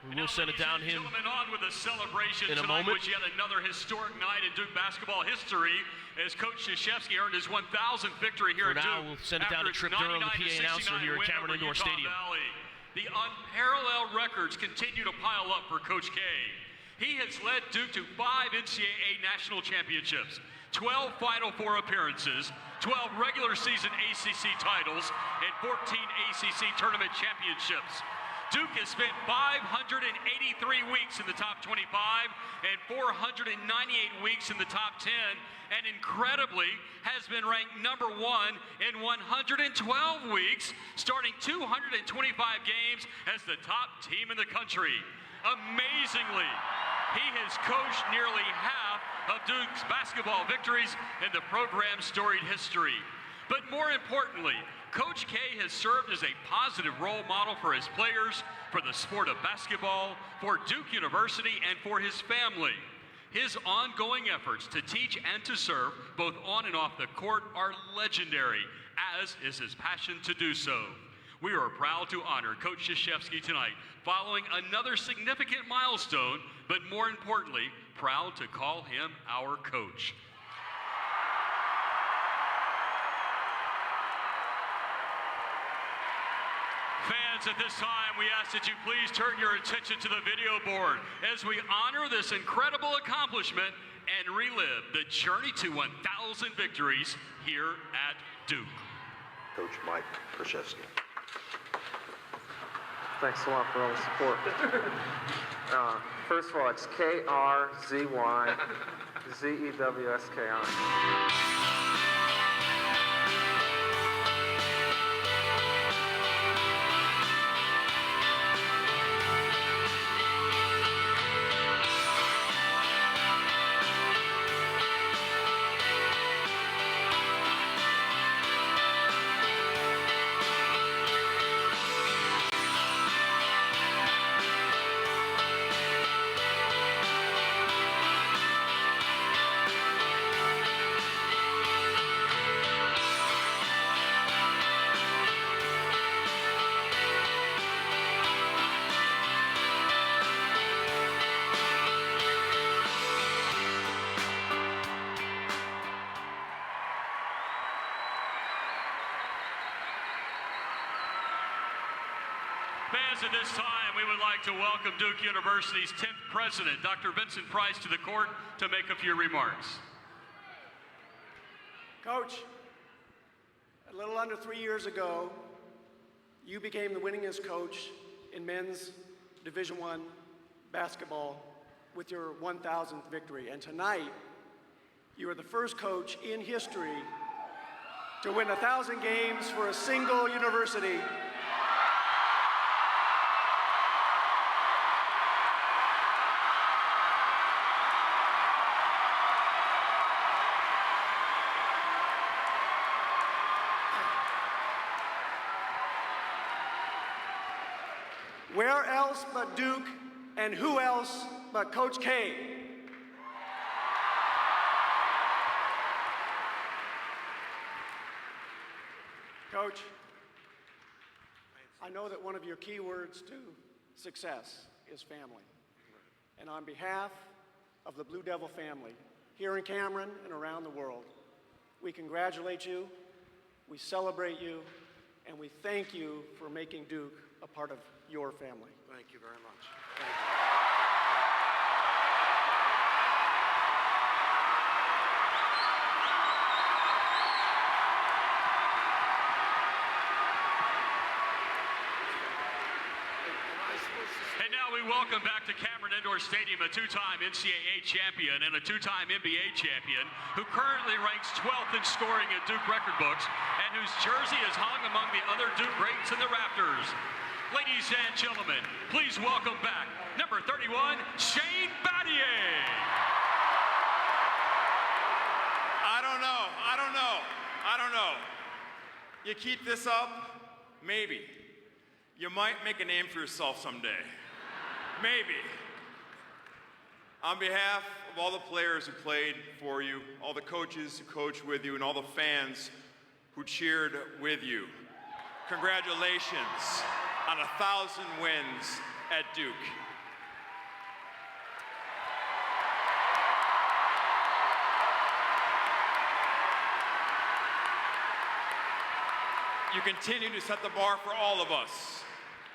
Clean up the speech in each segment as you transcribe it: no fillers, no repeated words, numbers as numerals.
We will send it down him on with a celebration in a tonight, moment. which yet another historic night in Duke basketball history as Coach Krzyzewski earned his 1,000th victory here For at now, Duke. we'll send it down to Trip Durham, the PA announcer here at Cameron Indoor Stadium. Valley. The unparalleled records continue to pile up for Coach K. He has led Duke to 5 NCAA national championships, 12 Final Four appearances, 12 regular season ACC titles, and 14 ACC tournament championships. Duke has spent 583 weeks in the top 25 and 498 weeks in the top 10, and incredibly has been ranked #1 in 112 weeks, starting 225 games as the top team in the country. Amazingly, he has coached nearly half of Duke's basketball victories in the program's storied history. But more importantly, Coach K has served as a positive role model for his players, for the sport of basketball, for Duke University, and for his family. His ongoing efforts to teach and to serve, both on and off the court, are legendary, as is his passion to do so. We are proud to honor Coach Krzyzewski tonight, following another significant milestone, but more importantly, proud to call him our coach. Fans, at this time, we ask that you please turn your attention to the video board as we honor this incredible accomplishment and relive the journey to 1,000 victories here at Duke. Coach Mike Krzyzewski. Thanks a lot for all the support. First of all, it's KRZYZEWSKI. Fans, at this time, we would like to welcome Duke University's 10th president, Dr. Vincent Price, to the court to make a few remarks. Coach, a little under 3 years ago, you became the winningest coach in men's Division I basketball with your 1,000th victory. And tonight, you are the first coach in history to win 1,000 games for a single university. Where else but Duke, and who else but Coach K? Coach, I know that one of your key words to success is family. And on behalf of the Blue Devil family, here in Cameron and around the world, we congratulate you, we celebrate you, and we thank you for making Duke a part of your family. Thank you very much. Thank you. And now we welcome back to Cameron Indoor Stadium a two-time NCAA champion and a two-time NBA champion who currently ranks 12th in scoring in Duke record books and whose jersey is hung among the other Duke greats in the rafters. Ladies and gentlemen, please welcome back number 31, Shane Battier. I don't know. You keep this up, maybe. You might make a name for yourself someday. Maybe. On behalf of all the players who played for you, all the coaches who coached with you, and all the fans who cheered with you, congratulations on 1,000 wins at Duke. You continue to set the bar for all of us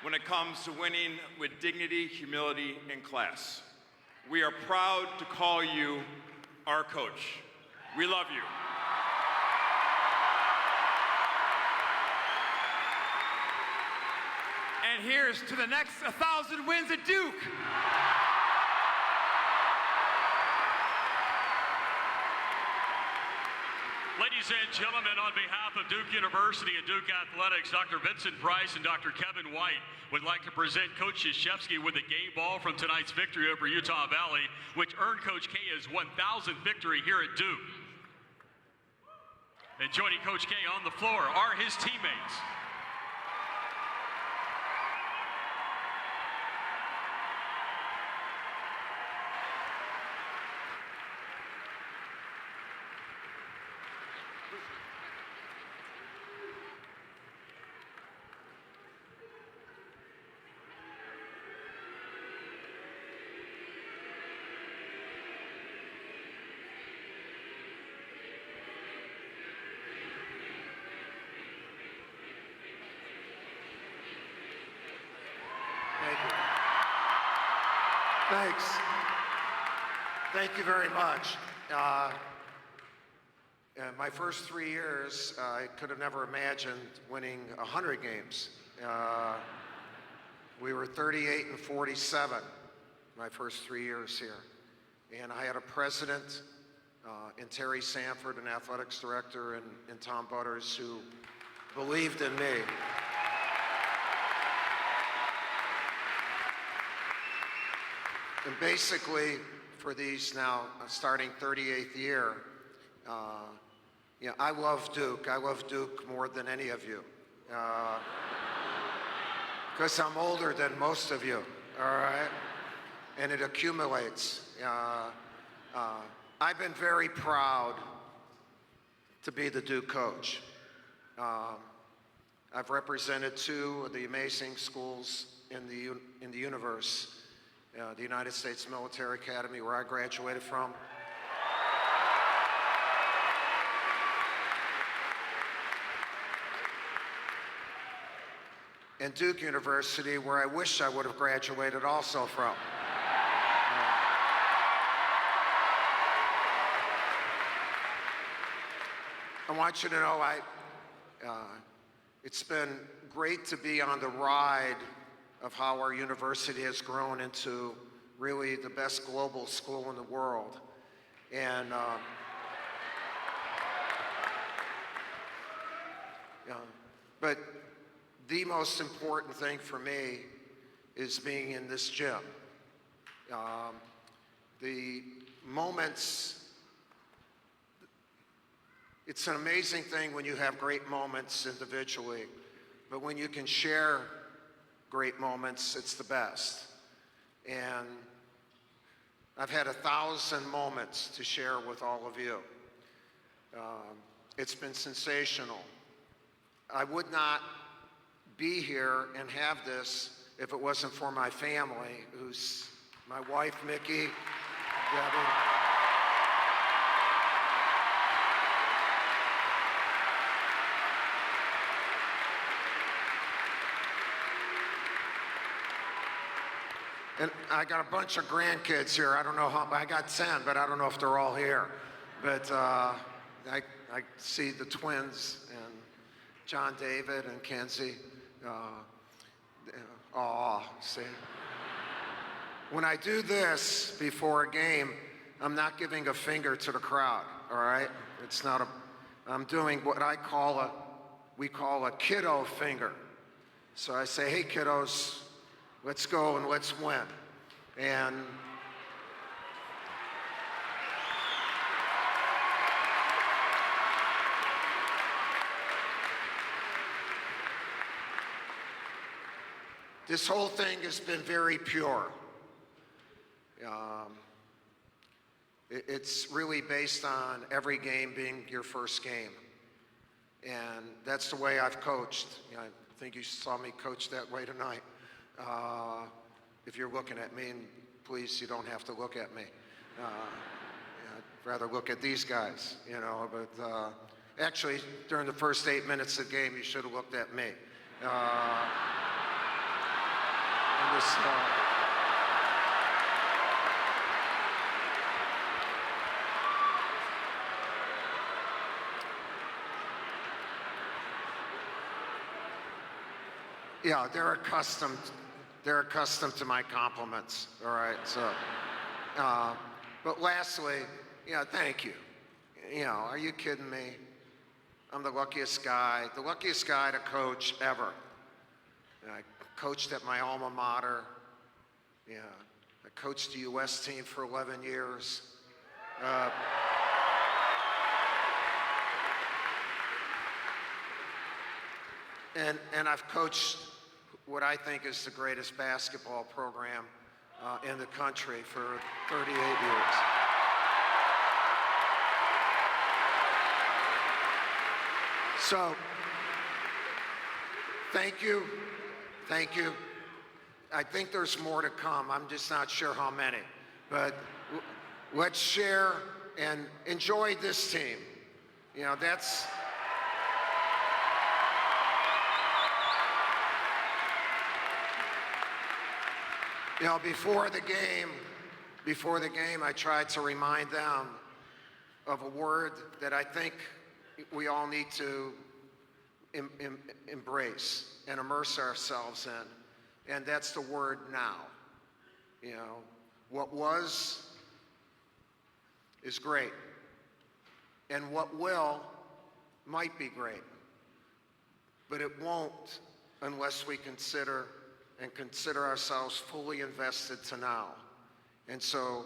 when it comes to winning with dignity, humility, and class. We are proud to call you our coach. We love you. And here's to the next 1,000 wins at Duke. Ladies and gentlemen, on behalf of Duke University and Duke Athletics, Dr. Vincent Price and Dr. Kevin White would like to present Coach Krzyzewski with a game ball from tonight's victory over Utah Valley, which earned Coach K his 1,000th victory here at Duke. And joining Coach K on the floor are his teammates. Thank you. Thanks. Thank you very much. In my first 3 years, I could have never imagined winning 100 games. We were 38 and 47 my first 3 years here. And I had a president in Terry Sanford, an athletics director, and Tom Butters, who believed in me. And basically, for these now starting 38th year, I love Duke. I love Duke more than any of you. Because I'm older than most of you, all right? And it accumulates. I've been very proud to be the Duke coach. I've represented two of the amazing schools in the universe. The United States Military Academy, where I graduated from. And Duke University, where I wish I would have graduated also from. I want you to know it's been great to be on the ride of how our university has grown into really the best global school in the world. And but the most important thing for me is being in this gym. The moments, it's an amazing thing when you have great moments individually, but when you can share great moments, it's the best. And I've had 1,000 moments to share with all of you. It's been sensational. I would not be here and have this if it wasn't for my family, who's my wife, Mickey, Debbie. And I got a bunch of grandkids here. I don't know how, I got 10, but I don't know if they're all here. But I see the twins and John David and Kenzie. See. When I do this before a game, I'm not giving a finger to the crowd, all right? It's not a, I'm doing what we call a kiddo finger. So I say, hey kiddos, let's go and let's win. And this whole thing has been very pure. It's really based on every game being your first game. And that's the way I've coached. I think you saw me coach that way tonight. if you're looking at me, and please, you don't have to look at me. I'd rather look at these guys, you know, but actually, during the first 8 minutes of the game, you should have looked at me. Yeah, they're accustomed to my compliments, all right? So, but lastly, yeah, thank you. You know, are you kidding me? I'm the luckiest guy to coach ever. I coached at my alma mater. Yeah, I coached the U.S. team for 11 years. And I've coached what I think is the greatest basketball program in the country for 38 years. So, thank you. I think there's more to come. I'm just not sure how many. But let's share and enjoy this team. You know, that's... You know, before the game, I tried to remind them of a word that I think we all need to embrace and immerse ourselves in, and that's the word now. You know, what was is great, and what will might be great, but it won't unless we consider ourselves fully invested to now. And so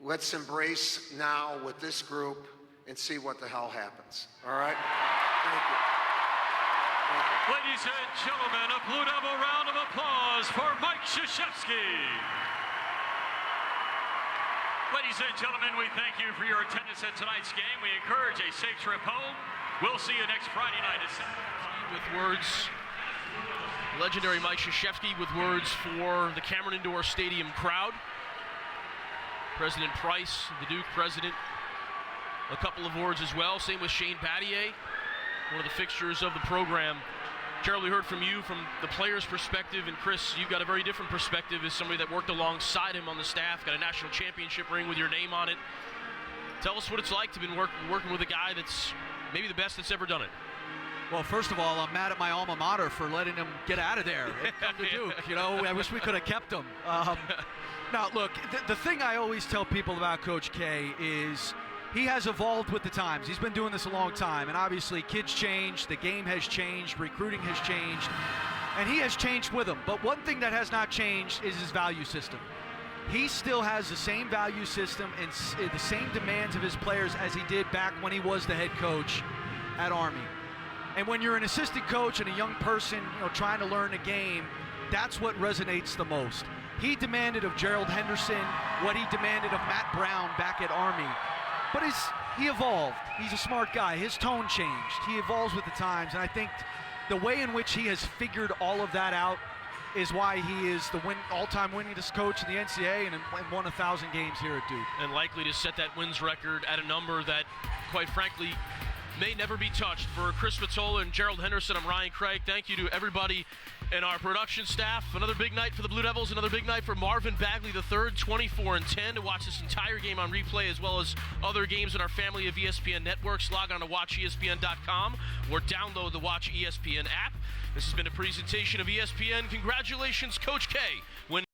let's embrace now with this group and see what the hell happens. All right? Thank you. Ladies and gentlemen, a Blue Devil round of applause for Mike Krzyzewski. Ladies and gentlemen, we thank you for your attendance at tonight's game. We encourage a safe trip home. We'll see you next Friday night at 7. With words, legendary Mike Krzyzewski with words for the Cameron Indoor Stadium crowd. President Price, the Duke president, a couple of words as well. Same with Shane Battier, one of the fixtures of the program. Gerald, we heard from you from the player's perspective, and Chris, you've got a very different perspective as somebody that worked alongside him on the staff, got a national championship ring with your name on it. Tell us what it's like to be working with a guy that's maybe the best that's ever done it. Well, first of all, I'm mad at my alma mater for letting him get out of there and come to Duke. You know, I wish we could have kept him. Now, look, the thing I always tell people about Coach K is he has evolved with the times. He's been doing this a long time, and obviously kids change, the game has changed, recruiting has changed, and he has changed with them. But one thing that has not changed is his value system. He still has the same value system and the same demands of his players as he did back when he was the head coach at Army. And when you're an assistant coach and a young person, you know, trying to learn the game, that's what resonates the most. He demanded of Gerald Henderson what he demanded of Matt Brown back at Army. But he evolved. He's a smart guy. His tone changed. He evolves with the times. And I think the way in which he has figured all of that out is why he is the all-time winningest coach in the NCAA and won 1,000 games here at Duke. And likely to set that wins record at a number that, quite frankly, may never be touched. For Chris Spatola and Gerald Henderson, I'm Ryan Craig. Thank you to everybody in our production staff. Another big night for the Blue Devils, another big night for Marvin Bagley III, 24-10, to watch this entire game on replay as well as other games in our family of ESPN networks. Log on to watchespn.com or download the Watch ESPN app. This has been a presentation of ESPN. Congratulations, Coach K.